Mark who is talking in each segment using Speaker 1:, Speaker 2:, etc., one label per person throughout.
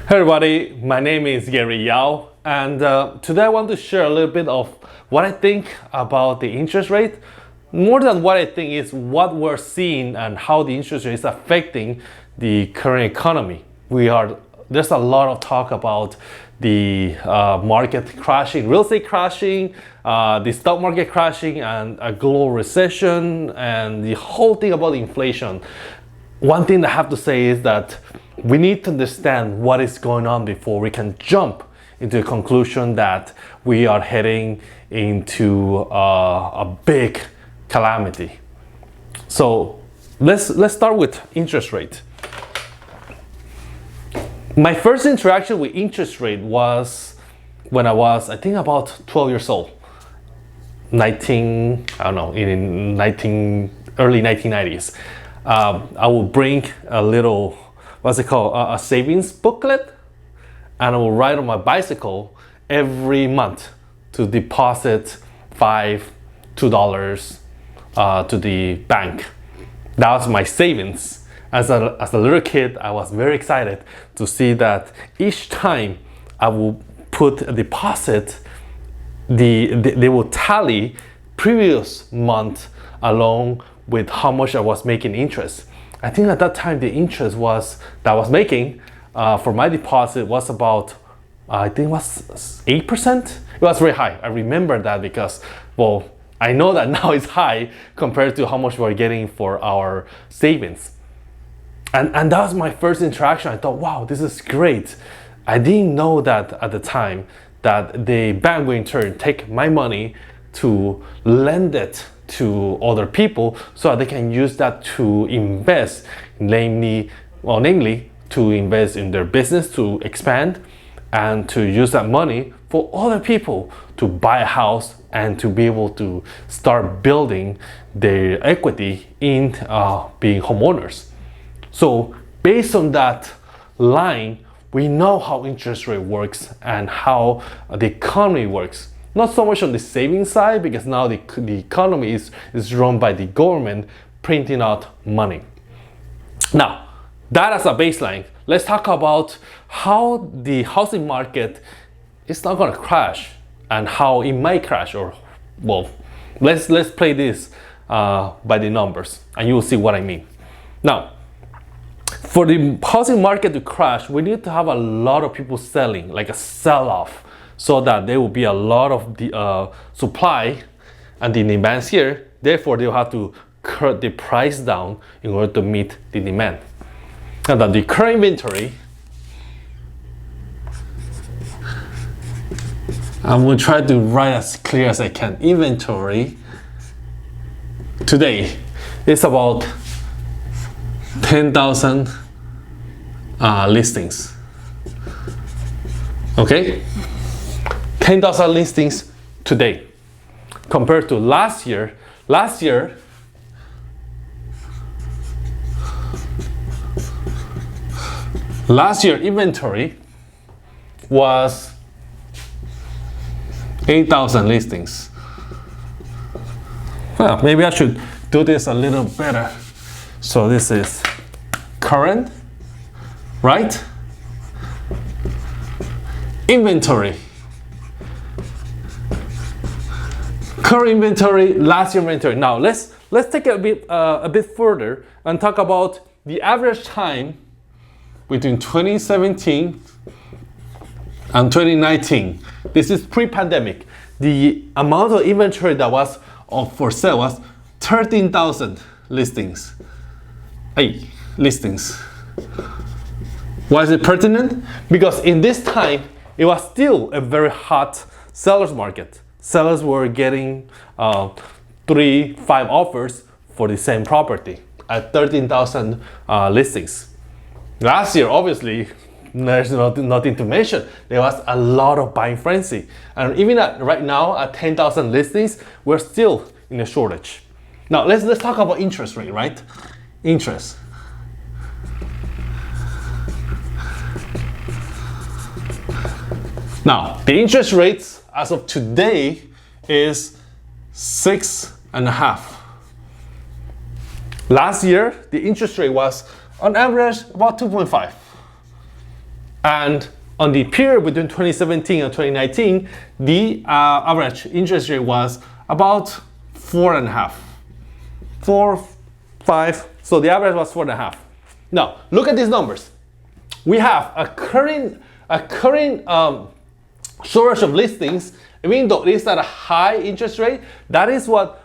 Speaker 1: Hey everybody, my name is Yao, and today I want to share a little bit of what I think about the interest rate. More than what I think is what we're seeing and how the interest rate is affecting the current economy. There's a lot of talk about the market crashing, real estate crashing, the stock market crashing, and a global recession, and the whole thing about inflation. One thing I have to say is that we need to understand what is going on before we can jump into a conclusion that we are heading into a big calamity. So let's start with interest rate. My first interaction with interest rate was when I was, I think, about 12 years old. In early 1990s. I will bring a little, a savings booklet, and I will ride on my bicycle every month to deposit $2 to the bank. That was my savings. As a little kid, I was very excited to see that each time I will put a deposit, they will tally previous month along with how much I was making interest. I think at that time the interest that I was making for my deposit was about, I think it was 8%. It was very high. I remember that because, well, I know that now it's high compared to how much we're getting for our savings. And that was my first interaction. I thought, wow, this is great. I didn't know that at the time that the bank will in turn take my money to lend it to other people so that they can use that to invest, namely to invest in their business, to expand, and to use that money for other people to buy a house and to be able to start building their equity in being homeowners. So based on that line, we know how interest rate works and how the economy works. Not so much on the savings side, because now the economy is run by the government printing out money. Now, that as a baseline, let's talk about how the housing market is not going to crash and how it might crash. Or, well, let's play this by the numbers and you will see what I mean. Now, for the housing market to crash, we need to have a lot of people selling, like a sell-off, so that there will be a lot of the supply and the demands here. Therefore, they'll have to cut the price down in order to meet the demand. And that the current inventory, I'm going to try to write as clear as I can. Inventory today is about 10,000 listings. Okay? 10,000 listings today compared to last year. Last year inventory was 8,000 listings. Well, maybe I should do this a little better. So this is current, right? Inventory. Current inventory, last year inventory. Now let's take it a bit further and talk about the average time between 2017 and 2019. This is pre-pandemic. The amount of inventory that was for sale was 13,000 listings. Listings. Why is it pertinent? Because in this time, it was still a very hot seller's market. Sellers were getting 3-5 offers for the same property at 13,000 listings. Last year, obviously, there's nothing to mention. There was a lot of buying frenzy. And even right now, at 10,000 listings, we're still in a shortage. Now, let's talk about interest rate, right? Interest. Now, the interest rates as of today is 6.5. Last year, the interest rate was on average about 2.5. And on the period between 2017 and 2019, the average interest rate was about 4.5, 4, 5. So the average was 4.5. Now look at these numbers. We have a current shortage of listings. Even though it is at a high interest rate, that is what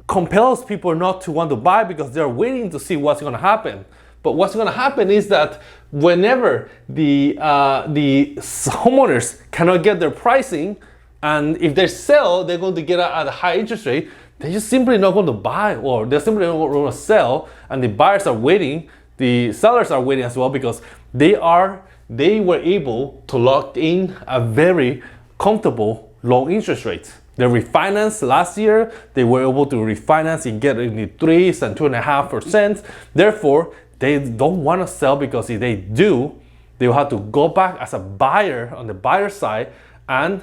Speaker 1: compels people not to want to buy, because they're waiting to see what's going to happen. But what's going to happen is that whenever the homeowners cannot get their pricing, and if they sell, they're going to get at a high interest rate, they're just simply not going to buy, or they're simply not going to sell, and the buyers are waiting, the sellers are waiting as well, because they were able to lock in a very comfortable low interest rates. They refinanced last year. They were able to refinance and get in the 3s and 2.5%. Therefore, they don't want to sell, because if they do, they will have to go back as a buyer on the buyer side and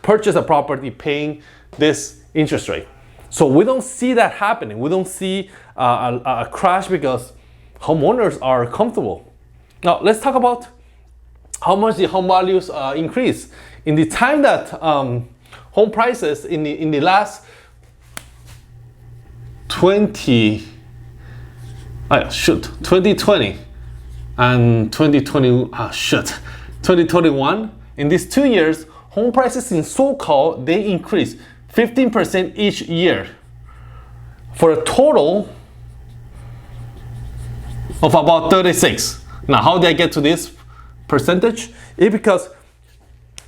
Speaker 1: purchase a property paying this interest rate. So we don't see that happening. We don't see a crash because homeowners are comfortable. Now let's talk about how much the home values increase. In the time that home prices in the last 2020 and 2021, in these 2 years, home prices in SoCal, they increased 15% each year for a total of about 36. Now, how did I get to this percentage? It's because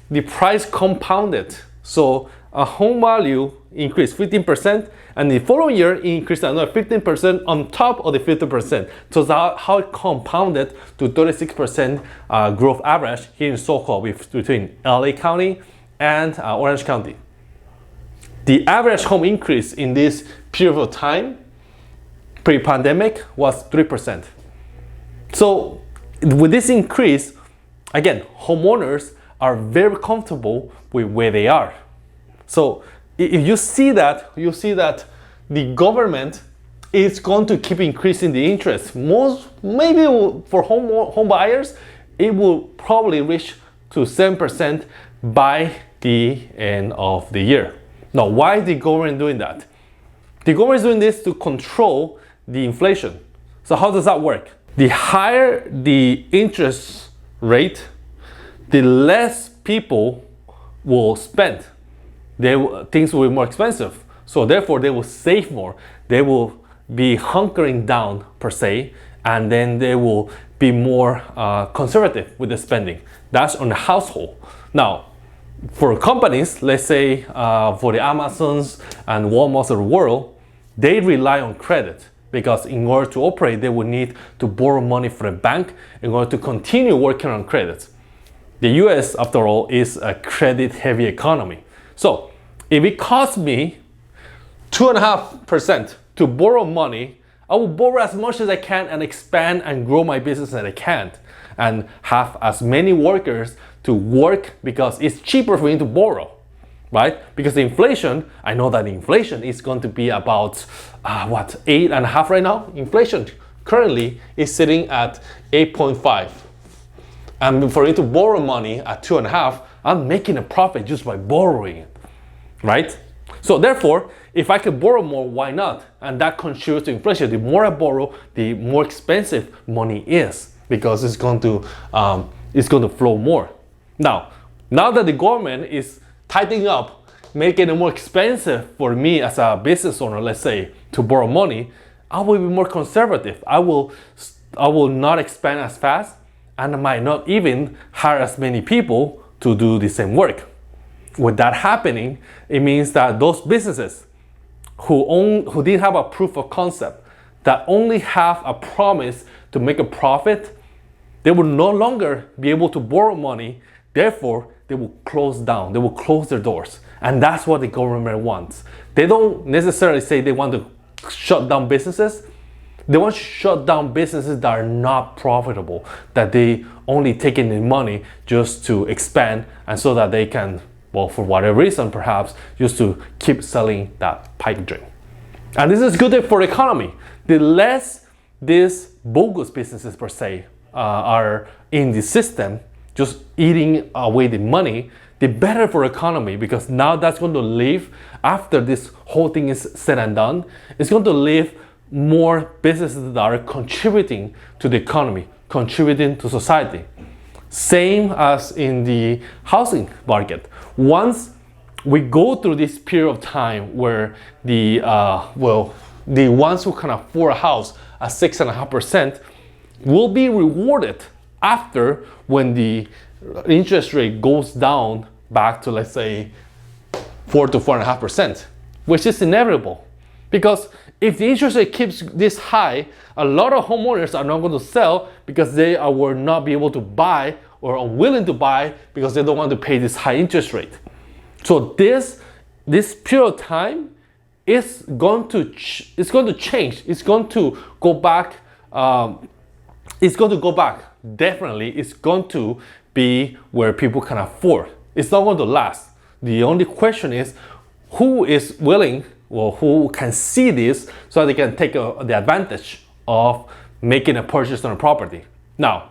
Speaker 1: the price compounded. So a home value increased 15%, and the following year it increased another 15% on top of the 15%. So that's how it compounded to 36% growth average here in SoCal between LA County and Orange County. The average home increase in this period of time, pre-pandemic, was 3%. So with this increase, again, homeowners are very comfortable with where they are. So if you see that, the government is going to keep increasing the interest. Maybe for home buyers, it will probably reach to 7% by the end of the year. Now, why is the government doing that? The government is doing this to control the inflation. So how does that work? The higher the interest rate, the less people will spend. Things will be more expensive. So therefore, they will save more. They will be hunkering down, per se, and then they will be more conservative with the spending. That's on the household. Now, for companies, let's say for the Amazons and Walmarts of the world, they rely on credit, because in order to operate, they will need to borrow money from a bank in order to continue working on credit. The US, after all, is a credit-heavy economy. So if it costs me 2.5% to borrow money, I will borrow as much as I can and expand and grow my business as I can, and have as many workers to work, because it's cheaper for me to borrow, right? Because the inflation, I know that the inflation is going to be about 8.5 right now. Inflation currently is sitting at 8.5. And for me to borrow money at 2.5, I'm making a profit just by borrowing it, right? So therefore, if I could borrow more, why not? And that contributes to inflation. The more I borrow, the more expensive money is, because it's going to flow more. Now that the government is tightening up, making it more expensive for me as a business owner, let's say, to borrow money, I will be more conservative. I will not expand as fast, and I might not even hire as many people to do the same work. With that happening, it means that those businesses who didn't have a proof of concept, that only have a promise to make a profit, they will no longer be able to borrow money. Therefore, they will close down. They will close their doors. And that's what the government wants. They don't necessarily say they want to shut down businesses. They want to shut down businesses that are not profitable, that they only take in the money just to expand, and so that they can, well, for whatever reason, perhaps, just to keep selling that pipe dream. And this is good for the economy. The less these bogus businesses, per se, are in the system, just eating away the money, the better for economy, because now that's going to leave, after this whole thing is said and done, it's going to leave more businesses that are contributing to the economy, contributing to society. Same as in the housing market. Once we go through this period of time where the ones who can afford a house at 6.5% will be rewarded after, when the interest rate goes down back to, let's say, 4 to 4.5%, which is inevitable. Because if the interest rate keeps this high, a lot of homeowners are not going to sell because they will not be able to buy, or unwilling to buy because they don't want to pay this high interest rate. So this period of time is going to change. It's going to go back. Definitely, it's going to be where people can afford. It's not going to last. The only question is who is willing, or who can see this so they can take the advantage of making a purchase on a property. Now,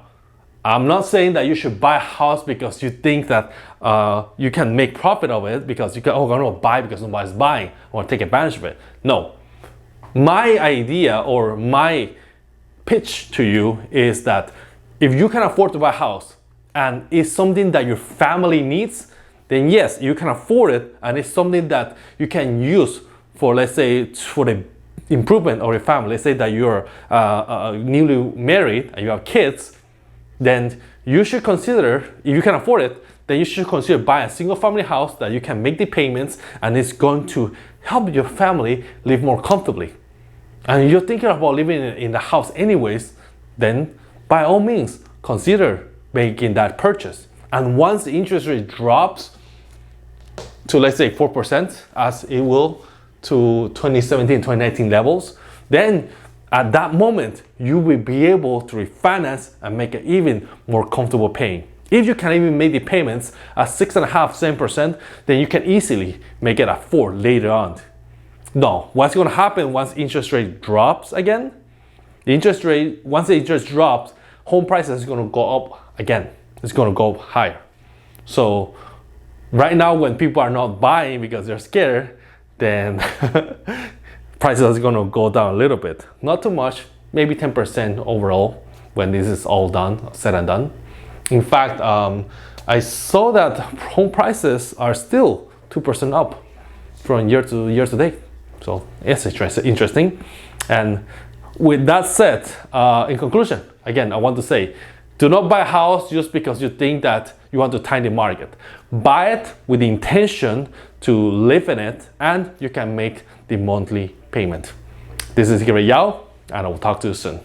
Speaker 1: I'm not saying that you should buy a house because you think that you can make profit of it, because you can, I'm going to buy because nobody's buying, or take advantage of it. No. My idea, or my pitch to you, is that if you can afford to buy a house and it's something that your family needs, then yes, you can afford it, and it's something that you can use for, let's say, for the improvement of your family. Let's say that you're newly married and you have kids, then you should consider, if you can afford it, then you should consider buying a single family house that you can make the payments, and it's going to help your family live more comfortably. And you're thinking about living in the house anyways, then by all means, consider making that purchase. And once the interest rate drops to, let's say, 4%, as it will to 2017, 2019 levels, then at that moment, you will be able to refinance and make it even more comfortable paying. If you can even make the payments at 6.5%, 7%, then you can easily make it at 4 later on. No, what's going to happen once interest rate drops again? Once the interest drops, home prices is going to go up again. It's going to go higher. So right now, when people are not buying because they're scared, then prices are going to go down a little bit. Not too much, maybe 10% overall when this is all done, said and done. In fact, I saw that home prices are still 2% up from year to date. So it's interesting. And with that said, in conclusion, again, I want to say, do not buy a house just because you think that you want to time the market. Buy it with the intention to live in it, and you can make the monthly payment. This is listwithyau, and I will talk to you soon.